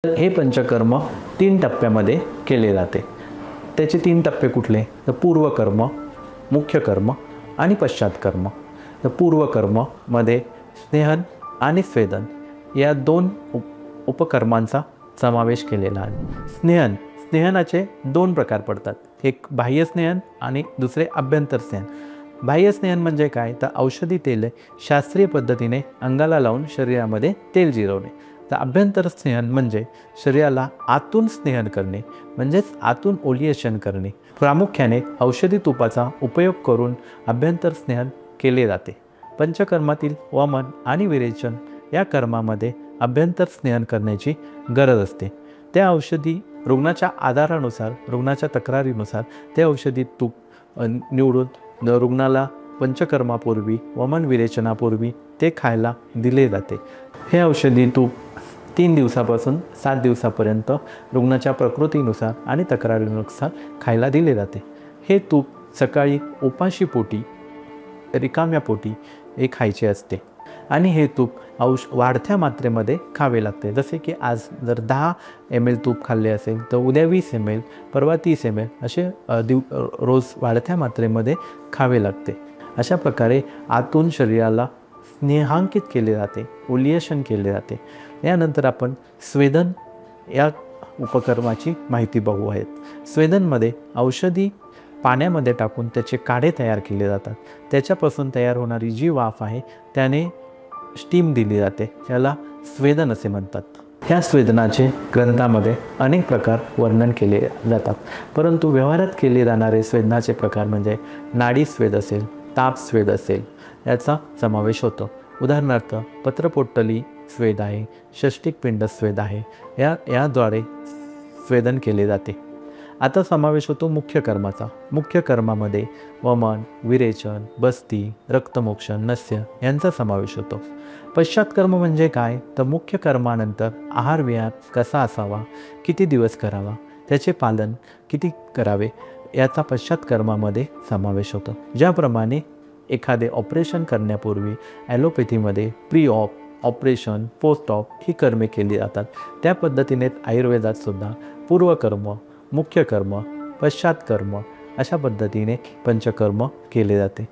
हे पंचकर्म 3 टप्प्यामध्ये केले जाते। त्याचे 3 टप्पे कुठले? तर पूर्वकर्म, मुख्य कर्म आणि पश्चात कर्म। तर पूर्वकर्म मध्ये स्नेहन आणि स्वेदन या 2 उपकर्मांचा समावेश केलेला आहे। स्नेहनाचे 2 प्रकार पडतात, एक बाह्य स्नेहन आणि दुसरे आभ्यंतर स्नेहन। बाह्य स्नेहन म्हणजे काय? तर औषधी तेल शास्त्रीय पद्धतीने अंगाला लावून शरीरामध्ये तेल जिरवणे। तर आभ्यंतर स्नेहन म्हणजे शरीराला आतून स्नेहन करणे, म्हणजेच आतून ओलिएशन करणे। प्रामुख्याने औषधी तुपाचा उपयोग करून आभ्यंतर स्नेहन केले जाते। पंचकर्मातील वमन आणि विरेचन या कर्मामध्ये आभ्यंतर स्नेहन करण्याची गरज असते। त्या औषधी रुग्णाच्या आधारानुसार, रुग्णाच्या तक्रारीनुसार ते औषधी तूप निवडून रुग्णाला पंचकर्मापूर्वी वमन विरेचनापूर्वी ते खायला दिले जाते। हे औषधी तूप 3 दिवसापासून 7 दिवसापर्यंत रुग्णाच्या प्रकृतीनुसार आणि तक्रारीनुसार खायला दिले जाते। हे तूप सकाळी उपाशी पोटी, रिकाम्या पोटी हे खायचे असते आणि हे तूप वाढत्या मात्रेमध्ये खावे लागते। जसे की आज जर 10 ml तूप खाल्ले असेल तर उद्या 20 ml, परवा 30 ml असे रोज वाढत्या मात्रेमध्ये खावे लागते। अशा प्रकारे आतून शरीराला स्नेहांकित केले जाते, ओलिएशन केले जाते। यानंतर आपण स्वेदन या उपकर्माची माहिती बघू आहेत। स्वेदनमध्ये औषधी पाण्यामध्ये टाकून त्याचे काढे तयार केले जातात। त्याच्यापासून तयार होणारी जी वाफ आहे त्याने स्टीम दिली जाते, त्याला स्वेदन असे म्हणतात। ह्या स्वेदनाचे ग्रंथामध्ये अनेक प्रकार वर्णन केले जातात, परंतु व्यवहारात केले जाणारे स्वेदनाचे प्रकार म्हणजे नाडी स्वेद असेल, ताप स्वेद असेल याचा समावेश होतो। उदाहरणार्थ पत्रपोटली स्वेद आहे, षष्टिक पिंड स्वेद आहे, याद्वारे स्वेदन केले जाते। आता समावेश होतो मुख्य कर्माचा। मुख्य कर्मामध्ये वमन, विरेचन, बस्ती, रक्तमोक्षण, नस्य यांचा समावेश होतो। पश्चात्कर्म म्हणजे काय? तर मुख्य कर्मानंतर आहार विहार कसा असावा, किती दिवस करावा, त्याचे पालन किती करावे याचा पश्चात्कर्मामध्ये समावेश होतो। ज्याप्रमाणे एखादे ऑपरेशन करण्यापूर्वी ॲलोपॅथीमध्ये pre op, operation, post op ही कर्मे केली जातात, त्या पद्धतीने आयुर्वेदात सुद्धा पूर्वकर्म, मुख्य कर्म, पश्चात्कर्म अशा पद्धतीने पंचकर्म केले जाते।